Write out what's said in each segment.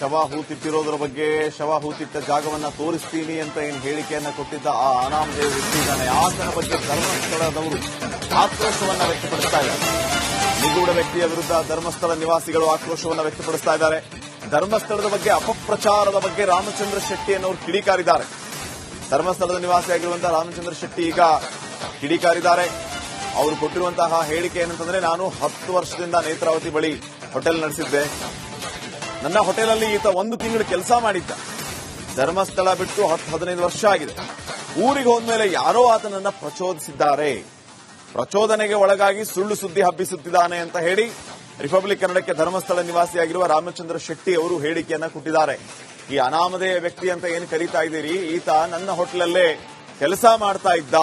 ಶವ ಹೂತಿಟ್ಟಿರೋದ್ರ ಬಗ್ಗೆ ಶವ ಹೂತಿಟ್ಟ ಜಾಗವನ್ನ ತೋರಿಸ್ತೀನಿ ಅಂತ ಏನು ಹೇಳಿಕೆಯನ್ನ ಕೊಟ್ಟಿದ್ದ ಆ ಅನಾಮಧೇಯ ವ್ಯಕ್ತಿ ಇದ್ದಾನೆ. ಆತನ ಬಗ್ಗೆ ಧರ್ಮಸ್ಥಳದವರು ಆಕ್ರೋಶವನ್ನ ವ್ಯಕ್ತಪಡಿಸ್ತಾ ಇದ್ದಾರೆ. ನಿಗೂಢ ವ್ಯಕ್ತಿಯ ವಿರುದ್ಧ ಧರ್ಮಸ್ಥಳ ನಿವಾಸಿಗಳು ಆಕ್ರೋಶವನ್ನ ವ್ಯಕ್ತಪಡಿಸ್ತಾ ಇದ್ದಾರೆ. ಧರ್ಮಸ್ಥಳದ ಬಗ್ಗೆ ಅಪಪ್ರಚಾರದ ಬಗ್ಗೆ ರಾಮಚಂದ್ರ ಶೆಟ್ಟಿ ಅನ್ನೋರು ಕಿಡಿಕಾರಿದ್ದಾರೆ. ಧರ್ಮಸ್ಥಳದ ನಿವಾಸಿಯಾಗಿರುವಂತಹ ರಾಮಚಂದ್ರ ಶೆಟ್ಟಿ ಈಗ ಕಿಡಿಕಾರಿದ್ದಾರೆ. ಅವರು ಕೊಟ್ಟಿರುವಂತಹ ಹೇಳಿಕೆ ಏನಂತಂದ್ರೆ, ನಾನು 10 ವರ್ಷದಿಂದ ನೇತ್ರಾವತಿ ಬಳಿ ಹೋಟೆಲ್ ನಡೆಸಿದ್ದೆ. ನನ್ನ ಹೋಟೆಲಲ್ಲಿ ಈತ 1 ತಿಂಗಳು ಕೆಲಸ ಮಾಡಿದ್ದ. ಧರ್ಮಸ್ಥಳ ಬಿಟ್ಟು 10-15 ವರ್ಷ ಆಗಿದೆ. ಊರಿಗೆ ಹೋದ್ಮೇಲೆ ಯಾರೋ ಆತನನ್ನ ಪ್ರಚೋದಿಸಿದ್ದಾರೆ. ಪ್ರಚೋದನೆಗೆ ಒಳಗಾಗಿ ಸುಳ್ಳು ಸುದ್ದಿ ಹಬ್ಬಿಸುತ್ತಿದ್ದಾನೆ ಅಂತ ಹೇಳಿ ರಿಪಬ್ಲಿಕ್ ಕನ್ನಡಕ್ಕೆ ಧರ್ಮಸ್ಥಳ ನಿವಾಸಿಯಾಗಿರುವ ರಾಮಚಂದ್ರ ಶೆಟ್ಟಿ ಅವರು ಹೇಳಿಕೆಯನ್ನ ಕೊಟ್ಟಿದ್ದಾರೆ. ಈ ಅನಾಮಧೇಯ ವ್ಯಕ್ತಿ ಅಂತ ಏನು ಕರೀತಾ ಇದ್ದೀರಿ, ಈತ ನನ್ನ ಹೋಟೆಲಲ್ಲೇ ಕೆಲಸ ಮಾಡ್ತಾ ಇದ್ದ.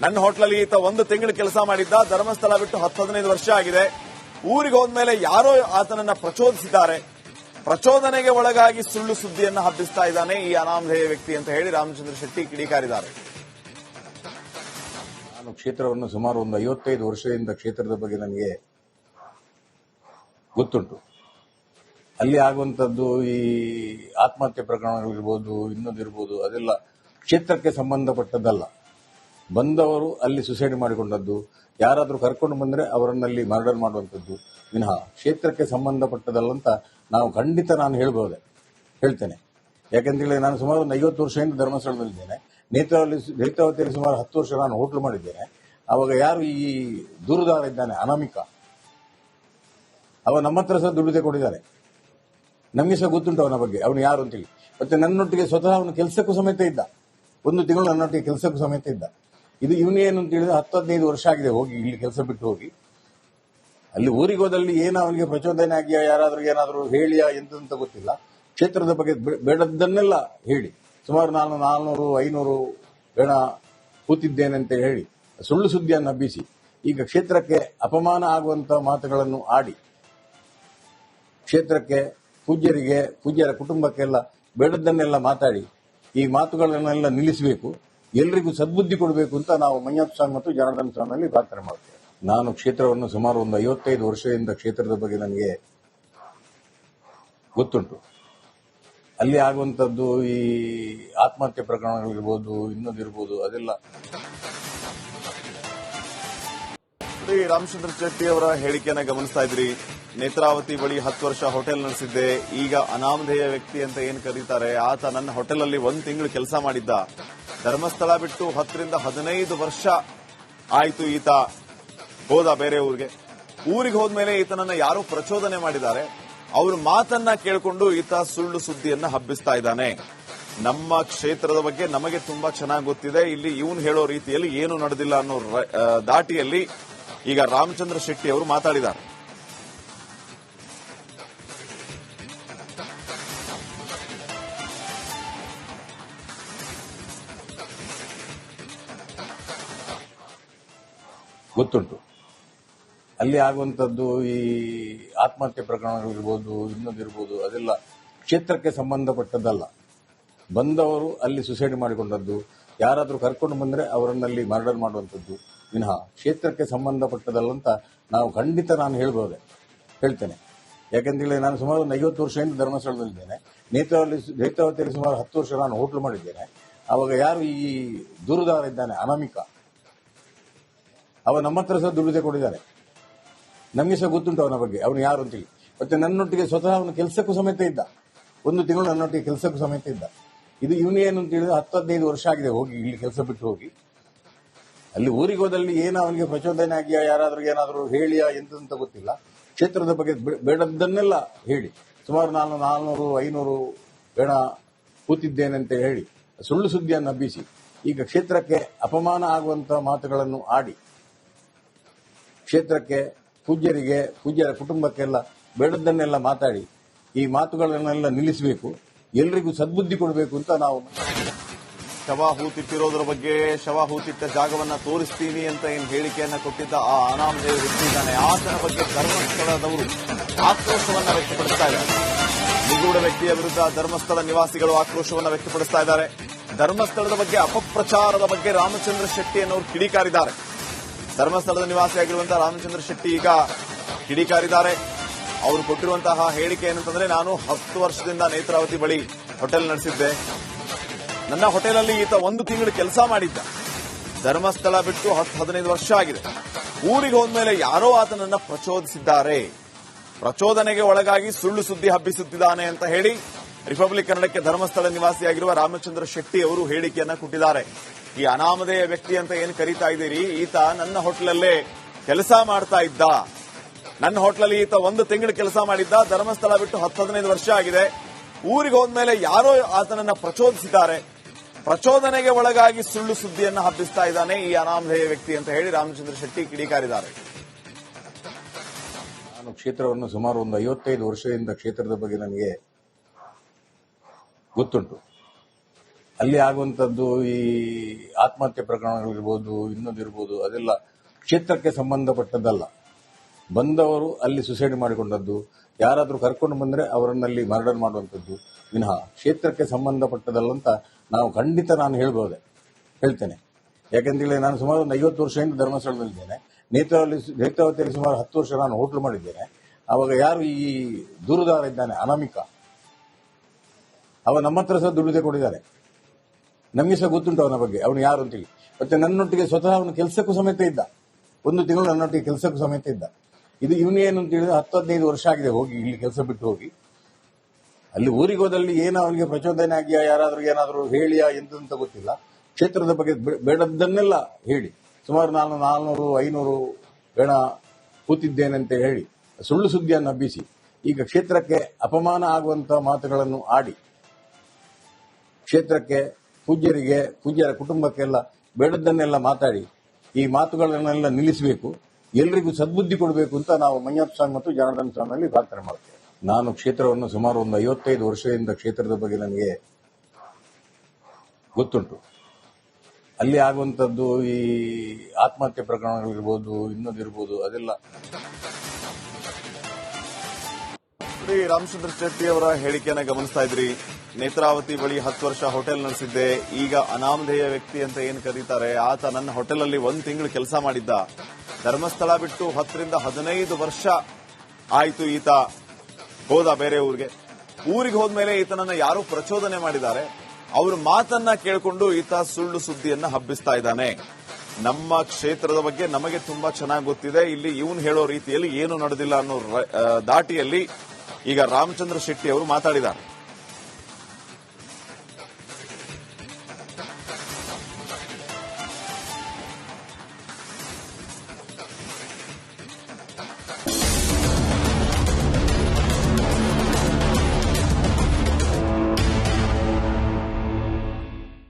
ನನ್ನ ಹೋಟೆಲಲ್ಲಿ ಈತ 1 ತಿಂಗಳು ಕೆಲಸ ಮಾಡಿದ್ದ. ಧರ್ಮಸ್ಥಳ ಬಿಟ್ಟು 10-15 ವರ್ಷ ಆಗಿದೆ. ಊರಿಗೆ ಹೋದ್ಮೇಲೆ ಯಾರೋ ಆತನನ್ನ ಪ್ರಚೋದಿಸಿದ್ದಾರೆ. ಪ್ರಚೋದನೆಗೆ ಒಳಗಾಗಿ ಸುಳ್ಳು ಸುದ್ದಿಯನ್ನು ಹಬ್ಬಿಸ್ತಾ ಇದ್ದಾನೆ ಈ ಅನಾಮಧೇಯ ವ್ಯಕ್ತಿ ಅಂತ ಹೇಳಿ ರಾಮಚಂದ್ರ ಶೆಟ್ಟಿ ಕಿಡಿಕಾರಿದ್ದಾರೆ. ನಾನು ಕ್ಷೇತ್ರವನ್ನು ಸುಮಾರು ಒಂದು 55 ವರ್ಷದಿಂದ ಕ್ಷೇತ್ರದ ಬಗ್ಗೆ ನನಗೆ ಗೊತ್ತುಂಟು. ಅಲ್ಲಿ ಆಗುವಂತದ್ದು ಈ ಆತ್ಮಹತ್ಯೆ ಪ್ರಕರಣಗಳಿರ್ಬೋದು, ಇನ್ನೊಂದಿರ್ಬೋದು, ಅದೆಲ್ಲ ಕ್ಷೇತ್ರಕ್ಕೆ ಸಂಬಂಧಪಟ್ಟದ್ದಲ್ಲ. ಬಂದವರು ಅಲ್ಲಿ ಸುಸೈಡ್ ಮಾಡಿಕೊಂಡದ್ದು, ಯಾರಾದರೂ ಕರ್ಕೊಂಡು ಬಂದ್ರೆ ಅವರನ್ನಲ್ಲಿ ಮರ್ಡರ್ ಮಾಡುವಂಥದ್ದು ವಿನಃ ಕ್ಷೇತ್ರಕ್ಕೆ ಸಂಬಂಧಪಟ್ಟದಲ್ಲ ಅಂತ ನಾನು ಹೇಳ್ತೇನೆ. ಯಾಕೆಂತೇಳಿ ನಾನು ಸುಮಾರು ಒಂದು 50 ವರ್ಷದಿಂದ ಧರ್ಮಸ್ಥಳದಲ್ಲಿದ್ದೇನೆ. ನೇತ್ರಾವತಿಯಲ್ಲಿ ಸುಮಾರು 10 ವರ್ಷ ನಾನು ಹೋಟ್ಲು ಮಾಡಿದ್ದೇನೆ. ಅವಾಗ ಯಾರು ಈ ದೂರುದಾರ ಇದ್ದಾನೆ ಅನಾಮಿಕ, ಅವ ನಮ್ಮ ಹತ್ರ ಸಹ ದುಡ್ಡು ತಗೊಂಡಿದ್ದಾರೆ. ನಮಗೆ ಸಹ ಗೊತ್ತುಂಟು ಅವನ ಬಗ್ಗೆ, ಅವನು ಯಾರು ಅಂತೇಳಿ. ಮತ್ತೆ ನನ್ನೊಟ್ಟಿಗೆ ಸ್ವತಃ ಅವನು ಕೆಲಸಕ್ಕೂ ಸಮೇತ ಇದ್ದ. 1 ತಿಂಗಳು ನನ್ನೊಟ್ಟಿಗೆ ಕೆಲಸಕ್ಕೂ ಸಮೇತ ಇದ್ದ. ಇದು ಇವನು ಏನು ಅಂತ ಹೇಳಿದ್ರೆ 10-15 ವರ್ಷ ಆಗಿದೆ ಹೋಗಿ, ಇಲ್ಲಿ ಕೆಲಸ ಬಿಟ್ಟು ಹೋಗಿ. ಅಲ್ಲಿ ಊರಿಗೆ ಹೋದಲ್ಲಿ ಏನೋ ಅವನಿಗೆ ಪ್ರಚೋದನೆ ಆಗಿಯಾ, ಯಾರಾದ್ರೂ ಏನಾದರೂ ಹೇಳಿಯಾ ಎಂತ ಗೊತ್ತಿಲ್ಲ. ಕ್ಷೇತ್ರದ ಬಗ್ಗೆ ಬೇಡದ್ದನ್ನೆಲ್ಲ ಹೇಳಿ ಸುಮಾರು ನಾನು 400-500 ಜನ ಕೂತಿದ್ದೇನೆ ಅಂತ ಹೇಳಿ ಸುಳ್ಳು ಸುದ್ದಿಯನ್ನು ಹಬ್ಬಿಸಿ ಈಗ ಕ್ಷೇತ್ರಕ್ಕೆ ಅಪಮಾನ ಆಗುವಂತಹ ಮಾತುಗಳನ್ನು ಆಡಿ ಕ್ಷೇತ್ರಕ್ಕೆ ಪೂಜ್ಯರ ಕುಟುಂಬಕ್ಕೆಲ್ಲ ಬೇಡದ್ದನ್ನೆಲ್ಲ ಮಾತಾಡಿ ಈ ಮಾತುಗಳನ್ನೆಲ್ಲ ನಿಲ್ಲಿಸಬೇಕು, ಎಲ್ರಿಗೂ ಸದ್ಬುದ್ಧಿ ಕೊಡಬೇಕು ಅಂತ ನಾವು ಮಂಜಪ್ಪ ಸ್ವಾಮಿ ಮತ್ತು ಜನಾರ್ದನ ಸ್ವಾಮಿಯಲ್ಲಿ ಪ್ರಾರ್ಥನೆ ಮಾಡ್ತೇವೆ. ನಾನು ಕ್ಷೇತ್ರವನ್ನು ಸುಮಾರು ಒಂದು 55 ವರ್ಷದಿಂದ ಕ್ಷೇತ್ರದ ಬಗ್ಗೆ ನನಗೆ ಗೊತ್ತುಂಟು. ಅಲ್ಲಿ ಆಗುವಂತದ್ದು ಈ ಆತ್ಮಹತ್ಯೆ ಪ್ರಕರಣಗಳಿರ್ಬೋದು, ಇನ್ನೊಂದಿರ್ಬೋದು, ಅದೆಲ್ಲ ರಾಮಚಂದ್ರ ಶೆಟ್ಟಿ ಅವರ ಹೇಳಿಕೆಯನ್ನ ಗಮನಿಸ್ತಾ ಇದ್ರಿ. ನೇತ್ರಾವತಿ ಬಳಿ 10 ವರ್ಷ ಹೋಟೆಲ್ ನಡೆಸಿದ್ದೆ. ಈಗ ಅನಾಮಧೇಯ ವ್ಯಕ್ತಿ ಅಂತ ಏನ್ ಕರೀತಾರೆ, ಆತ ನನ್ನ ಹೋಟೆಲಲ್ಲಿ 1 ತಿಂಗಳು ಕೆಲಸ ಮಾಡಿದ್ದ. ಧರ್ಮಸ್ಥಳ ಬಿಟ್ಟು 10-15 ವರ್ಷ ಆಯ್ತು ಈತ ಹೋದ ಬೇರೆ ಊರಿಗೆ ಹೋದ್ಮೇಲೆ ಈತನನ್ನ ಯಾರೋ ಪ್ರಚೋದನೆ ಮಾಡಿದ್ದಾರೆ. ಅವ್ರ ಮಾತನ್ನ ಕೇಳಿಕೊಂಡು ಈತ ಸುಳ್ಳು ಸುದ್ದಿಯನ್ನ ಹಬ್ಬಿಸ್ತಾ ಇದ್ದಾನೆ. ನಮ್ಮ ಕ್ಷೇತ್ರದ ಬಗ್ಗೆ ನಮಗೆ ತುಂಬಾ ಚೆನ್ನಾಗಿ ಗೊತ್ತಿದೆ. ಇಲ್ಲಿ ಇವನು ಹೇಳೋ ರೀತಿಯಲ್ಲಿ ಏನು ನಡೆದಿಲ್ಲ ಅನ್ನೋ ದಾಟಿಯಲ್ಲಿ ಈಗ ರಾಮಚಂದ್ರ ಶೆಟ್ಟಿ ಅವರು ಮಾತಾಡಿದ್ದಾರೆ. ಗೊತ್ತುಂಟು. ಅಲ್ಲಿ ಆಗುವಂತದ್ದು ಈ ಆತ್ಮಹತ್ಯೆ ಪ್ರಕರಣಗಳಿರ್ಬೋದು, ಇನ್ನೊಂದಿರ್ಬೋದು, ಅದೆಲ್ಲ ಕ್ಷೇತ್ರಕ್ಕೆ ಸಂಬಂಧಪಟ್ಟದ್ದಲ್ಲ. ಬಂದವರು ಅಲ್ಲಿ ಸುಸೈಡ್ ಮಾಡಿಕೊಂಡದ್ದು, ಯಾರಾದರೂ ಕರ್ಕೊಂಡು ಬಂದ್ರೆ ಅವರನ್ನಲ್ಲಿ ಮರ್ಡರ್ ಮಾಡುವಂಥದ್ದು ವಿನಃ ಕ್ಷೇತ್ರಕ್ಕೆ ಸಂಬಂಧಪಟ್ಟದಲ್ಲ ಅಂತ ನಾನು ಹೇಳ್ತೇನೆ. ಯಾಕೆಂತೇಳಿ ನಾನು ಸುಮಾರು ಒಂದು 50 ವರ್ಷದಿಂದ ಧರ್ಮಸ್ಥಳದಲ್ಲಿದ್ದೇನೆ. ನೇತ್ರಾವತಿಯಲ್ಲಿ ಸುಮಾರು 10 ವರ್ಷ ನಾನು ಹೋಟ್ಲು ಮಾಡಿದ್ದೇನೆ. ಅವಾಗ ಯಾರು ಈ ದೂರುದಾರ ಇದ್ದಾನೆ ಅನಾಮಿಕ, ಅವ ನಮ್ಮ ಹತ್ರ ಸಹ ದುಡ್ಡು ತಗೊಂಡಿದ್ದಾರೆ. ನಮಗೆ ಸಹ ಗೊತ್ತುಂಟು ಅವನ ಬಗ್ಗೆ, ಅವನು ಯಾರು ಅಂತೇಳಿ. ಮತ್ತೆ ನನ್ನೊಟ್ಟಿಗೆ ಸ್ವತಃ ಅವನು ಕೆಲಸಕ್ಕೂ ಸಮೇತ ಇದ್ದ. 1 ತಿಂಗಳು ನನ್ನೊಟ್ಟಿಗೆ ಕೆಲಸಕ್ಕೂ ಸಮೇತ ಇದ್ದ. ಇದು ಇವನು ಏನು ಅಂತ ಹೇಳಿದ್ರೆ 10-15 ವರ್ಷ ಆಗಿದೆ ಹೋಗಿ, ಇಲ್ಲಿ ಕೆಲಸ ಬಿಟ್ಟು ಹೋಗಿ. ಅಲ್ಲಿ ಊರಿಗೆ ಹೋದಲ್ಲಿ ಏನೋ ಅವನಿಗೆ ಪ್ರಚೋದನೆ ಆಗಿಯಾ, ಯಾರಾದ್ರೂ ಏನಾದರೂ ಹೇಳಿಯಾ ಎಂತ ಗೊತ್ತಿಲ್ಲ. ಕ್ಷೇತ್ರದ ಬಗ್ಗೆ ಬೇಡದ್ದನ್ನೆಲ್ಲ ಹೇಳಿ ಸುಮಾರು ನಾನು 400-500 ಜನ ಕೂತಿದ್ದೇನೆ ಅಂತ ಹೇಳಿ ಸುಳ್ಳು ಸುದ್ದಿಯನ್ನು ಹಬ್ಬಿಸಿ ಈಗ ಕ್ಷೇತ್ರಕ್ಕೆ ಅಪಮಾನ ಆಗುವಂತಹ ಮಾತುಗಳನ್ನು ಆಡಿ ಕ್ಷೇತ್ರಕ್ಕೆ ಪೂಜ್ಯರ ಕುಟುಂಬಕ್ಕೆಲ್ಲ ಬೇಡದ್ದನ್ನೆಲ್ಲ ಮಾತಾಡಿ ಈ ಮಾತುಗಳನ್ನೆಲ್ಲ ನಿಲ್ಲಿಸಬೇಕು, ಎಲ್ರಿಗೂ ಸದ್ಬುದ್ಧಿ ಕೊಡಬೇಕು ಅಂತ ನಾವು ಶವ ಹೂತಿಟ್ಟಿರೋದ್ರ ಬಗ್ಗೆ ಶವ ಹೂತಿಟ್ಟ ಜಾಗವನ್ನ ತೋರಿಸ್ತೀನಿ ಅಂತ ಏನು ಹೇಳಿಕೆಯನ್ನ ಕೊಟ್ಟಿದ್ದ ಆ ಅನಾಮಧೇಯ ವ್ಯಕ್ತಿ ಇದ್ದಾನೆ. ಆತನ ಬಗ್ಗೆ ಧರ್ಮಸ್ಥಳದವರು ಆಕ್ರೋಶವನ್ನ ವ್ಯಕ್ತಪಡಿಸ್ತಾ ಇದ್ದಾರೆ. ನಿಗೂಢ ವ್ಯಕ್ತಿಯ ವಿರುದ್ಧ ಧರ್ಮಸ್ಥಳ ನಿವಾಸಿಗಳು ಆಕ್ರೋಶವನ್ನ ವ್ಯಕ್ತಪಡಿಸ್ತಾ ಇದ್ದಾರೆ. ಧರ್ಮಸ್ಥಳದ ಬಗ್ಗೆ ಅಪಪ್ರಚಾರದ ಬಗ್ಗೆ ರಾಮಚಂದ್ರ ಶೆಟ್ಟಿ ಅನ್ನೋರು ಕಿಡಿಕಾರಿದ್ದಾರೆ. ಧರ್ಮಸ್ಥಳದ ನಿವಾಸಿಯಾಗಿರುವಂತಹ ರಾಮಚಂದ್ರ ಶೆಟ್ಟಿ ಈಗ ಕಿಡಿಕಾರಿದ್ದಾರೆ. ಅವರು ಕೊಟ್ಟಿರುವಂತಹ ಹೇಳಿಕೆ ಏನಂತಂದ್ರೆ, ನಾನು 10 ವರ್ಷದಿಂದ ನೇತ್ರಾವತಿ ಬಳಿ ಹೋಟೆಲ್ ನಡೆಸಿದ್ದೆ. ನನ್ನ ಹೋಟೆಲಲ್ಲಿ ಈತ 1 ತಿಂಗಳು ಕೆಲಸ ಮಾಡಿದ್ದ. ಧರ್ಮಸ್ಥಳ ಬಿಟ್ಟು 10-15 ವರ್ಷ ಆಗಿದೆ. ಊರಿಗೆ ಹೋದ್ಮೇಲೆ ಯಾರೋ ಆತನನ್ನ ಪ್ರಚೋದಿಸಿದ್ದಾರೆ. ಪ್ರಚೋದನೆಗೆ ಒಳಗಾಗಿ ಸುಳ್ಳು ಸುದ್ದಿ ಹಬ್ಬಿಸುತ್ತಿದ್ದಾನೆ ಅಂತ ಹೇಳಿ ರಿಪಬ್ಲಿಕ್ ಕನ್ನಡಕ್ಕೆ ಧರ್ಮಸ್ಥಳ ನಿವಾಸಿಯಾಗಿರುವ ರಾಮಚಂದ್ರ ಶೆಟ್ಟಿ ಅವರು ಹೇಳಿಕೆಯನ್ನ ಕೊಟ್ಟಿದ್ದಾರೆ. ಈ ಅನಾಮಧೇಯ ವ್ಯಕ್ತಿ ಅಂತ ಏನ್ ಕರೀತಾ ಇದ್ದೀರಿ, ಈತ ನನ್ನ ಹೋಟೆಲಲ್ಲೇ ಕೆಲಸ ಮಾಡ್ತಾ ಇದ್ದ. ನನ್ನ ಹೋಟೆಲಲ್ಲಿ ಈತ 1 ತಿಂಗಳು ಕೆಲಸ ಮಾಡಿದ್ದ. ಧರ್ಮಸ್ಥಳ ಬಿಟ್ಟು 10-15 ವರ್ಷ ಆಗಿದೆ. ಊರಿಗೆ ಹೋದ್ಮೇಲೆ ಯಾರೋ ಆತನನ್ನ ಪ್ರಚೋದಿಸಿದ್ದಾರೆ. ಪ್ರಚೋದನೆಗೆ ಒಳಗಾಗಿ ಸುಳ್ಳು ಸುದ್ದಿಯನ್ನ ಹಬ್ಬಿಸ್ತಾ ಇದ್ದಾನೆ ಈ ಅನಾಮಧೇಯ ವ್ಯಕ್ತಿ ಅಂತ ಹೇಳಿ ರಾಮಚಂದ್ರ ಶೆಟ್ಟಿ ಕಿಡಿಕಾರಿದ್ದಾರೆ. ನಾನು ಕ್ಷೇತ್ರವನ್ನು ಸುಮಾರು ಒಂದು 55 ವರ್ಷದಿಂದ ಕ್ಷೇತ್ರದ ಬಗ್ಗೆ ನನಗೆ ಗೊತ್ತುಂಟು. ಅಲ್ಲಿ ಆಗುವಂತದ್ದು ಈ ಆತ್ಮಹತ್ಯೆ ಪ್ರಕರಣಗಳಿರ್ಬೋದು, ಇನ್ನೊಂದಿರ್ಬೋದು, ಅದೆಲ್ಲ ಕ್ಷೇತ್ರಕ್ಕೆ ಸಂಬಂಧಪಟ್ಟದ್ದಲ್ಲ. ಬಂದವರು ಅಲ್ಲಿ ಸುಸೈಡ್ ಮಾಡಿಕೊಂಡದ್ದು, ಯಾರಾದರೂ ಕರ್ಕೊಂಡು ಬಂದ್ರೆ ಅವರನ್ನಲ್ಲಿ ಮರ್ಡರ್ ಮಾಡುವಂಥದ್ದು ವಿನಃ ಕ್ಷೇತ್ರಕ್ಕೆ ಸಂಬಂಧಪಟ್ಟದಲ್ಲ ಅಂತ ನಾನು ಹೇಳ್ತೇನೆ. ಯಾಕೆಂತೇಳಿ ನಾನು ಸುಮಾರು ಒಂದು 50 ವರ್ಷದಿಂದ ಧರ್ಮಸ್ಥಳದಲ್ಲಿದ್ದೇನೆ. ನೇತ್ರಾವತಿಯಲ್ಲಿ ಸುಮಾರು 10 ವರ್ಷ ನಾನು ಹೋಟ್ಲು ಮಾಡಿದ್ದೇನೆ. ಅವಾಗ ಯಾರು ಈ ದೂರುದಾರ ಇದ್ದಾನೆ ಅನಾಮಿಕ, ಅವ ನಮ್ಮ ಹತ್ರ ಸಹ ದುಡಿದೇ ಕೊಟ್ಟಿದ್ದಾರೆ. ನಮಗೆ ಸಹ ಗೊತ್ತುಂಟು ಅವನ ಬಗ್ಗೆ, ಅವನು ಯಾರು ಅಂತೇಳಿ. ಮತ್ತೆ ನನ್ನೊಟ್ಟಿಗೆ ಸ್ವತಃ ಅವನು ಕೆಲಸಕ್ಕೂ ಸಮೇತ ಇದ್ದ. 1 ತಿಂಗಳು ನನ್ನೊಟ್ಟಿಗೆ ಕೆಲಸಕ್ಕೂ ಸಮೇತ ಇದ್ದ. ಇದು ಇವನು ಏನು ಅಂತ ಹೇಳಿದ್ರೆ 10-15 ವರ್ಷ ಆಗಿದೆ ಹೋಗಿ, ಇಲ್ಲಿ ಕೆಲಸ ಬಿಟ್ಟು ಹೋಗಿ. ಅಲ್ಲಿ ಊರಿಗೆ ಹೋದಲ್ಲಿ ಏನೋ ಅವನಿಗೆ ಪ್ರಚೋದನೆ ಆಗಿಯಾ, ಯಾರಾದ್ರೂ ಏನಾದರೂ ಹೇಳಿಯಾ ಎಂತ ಗೊತ್ತಿಲ್ಲ. ಕ್ಷೇತ್ರದ ಬಗ್ಗೆ ಬೇಡದ್ದನ್ನೆಲ್ಲ ಹೇಳಿ ಸುಮಾರು ನಾನು 400-500 ಗಣ ಕೂತಿದ್ದೇನೆ ಅಂತ ಹೇಳಿ ಸುಳ್ಳು ಸುದ್ದಿಯನ್ನು ಹಬ್ಬಿಸಿ ಈಗ ಕ್ಷೇತ್ರಕ್ಕೆ ಅಪಮಾನ ಆಗುವಂತಹ ಮಾತುಗಳನ್ನು ಆಡಿ ಕ್ಷೇತ್ರಕ್ಕೆ ಪೂಜ್ಯರ ಕುಟುಂಬಕ್ಕೆಲ್ಲ ಬೇಡದ್ದನ್ನೆಲ್ಲ ಮಾತಾಡಿ ಈ ಮಾತುಗಳನ್ನೆಲ್ಲ ನಿಲ್ಲಿಸಬೇಕು, ಎಲ್ರಿಗೂ ಸದ್ಬುದ್ಧಿ ಕೊಡಬೇಕು ಅಂತ ನಾವು ಮಂಜಪ್ಪ ಸ್ವಾಮಿ ಮತ್ತು ಜನಾರ್ದನ ಸ್ವಾಮಿಯಲ್ಲಿ ಪ್ರಾರ್ಥನೆ ಮಾಡ್ತೇವೆ. ನಾನು ಕ್ಷೇತ್ರವನ್ನು ಸುಮಾರು ಒಂದು 55 ವರ್ಷದಿಂದ ಕ್ಷೇತ್ರದ ಬಗ್ಗೆ ನನಗೆ ಗೊತ್ತುಂಟು. ಅಲ್ಲಿ ಆಗುವಂತದ್ದು ಈ ಆತ್ಮಹತ್ಯೆ ಪ್ರಕರಣಗಳಿರ್ಬೋದು, ಇನ್ನೊಂದಿರ್ಬೋದು, ಅದೆಲ್ಲ ರಾಮಚಂದ್ರ ಶೆಟ್ಟಿ ಅವರ ಹೇಳಿಕೆಯನ್ನ ಗಮನಿಸ್ತಾ ಇದ್ರಿ. ನೇತ್ರಾವತಿ ಬಳಿ 10 ವರ್ಷ ಹೋಟೆಲ್ ನಡೆಸಿದ್ದೆ. ಈಗ ಅನಾಮಧೇಯ ವ್ಯಕ್ತಿ ಅಂತ ಏನ್ ಕರೀತಾರೆ, ಆತ ನನ್ನ ಹೋಟೆಲಲ್ಲಿ 1 ತಿಂಗಳು ಕೆಲಸ ಮಾಡಿದ್ದ. ಧರ್ಮಸ್ಥಳ ಬಿಟ್ಟು 10-15 ವರ್ಷ ಆಯ್ತು ಈತ ಹೋದ ಬೇರೆ ಊರಿಗೆ ಹೋದ್ಮೇಲೆ ಈತನನ್ನ ಯಾರೋ ಪ್ರಚೋದನೆ ಮಾಡಿದ್ದಾರೆ. ಅವ್ರ ಮಾತನ್ನ ಕೇಳಿಕೊಂಡು ಈತ ಸುಳ್ಳು ಸುದ್ದಿಯನ್ನ ಹಬ್ಬಿಸ್ತಾ ಇದ್ದಾನೆ. ನಮ್ಮ ಕ್ಷೇತ್ರದ ಬಗ್ಗೆ ನಮಗೆ ತುಂಬಾ ಚೆನ್ನಾಗಿ ಗೊತ್ತಿದೆ. ಇಲ್ಲಿ ಇವನು ಹೇಳೋ ರೀತಿಯಲ್ಲಿ ಏನು ನಡೆದಿಲ್ಲ ಅನ್ನೋ ದಾಟಿಯಲ್ಲಿ ಈಗ ರಾಮಚಂದ್ರ ಶೆಟ್ಟಿ ಅವರು ಮಾತಾಡಿದ್ದಾರೆ.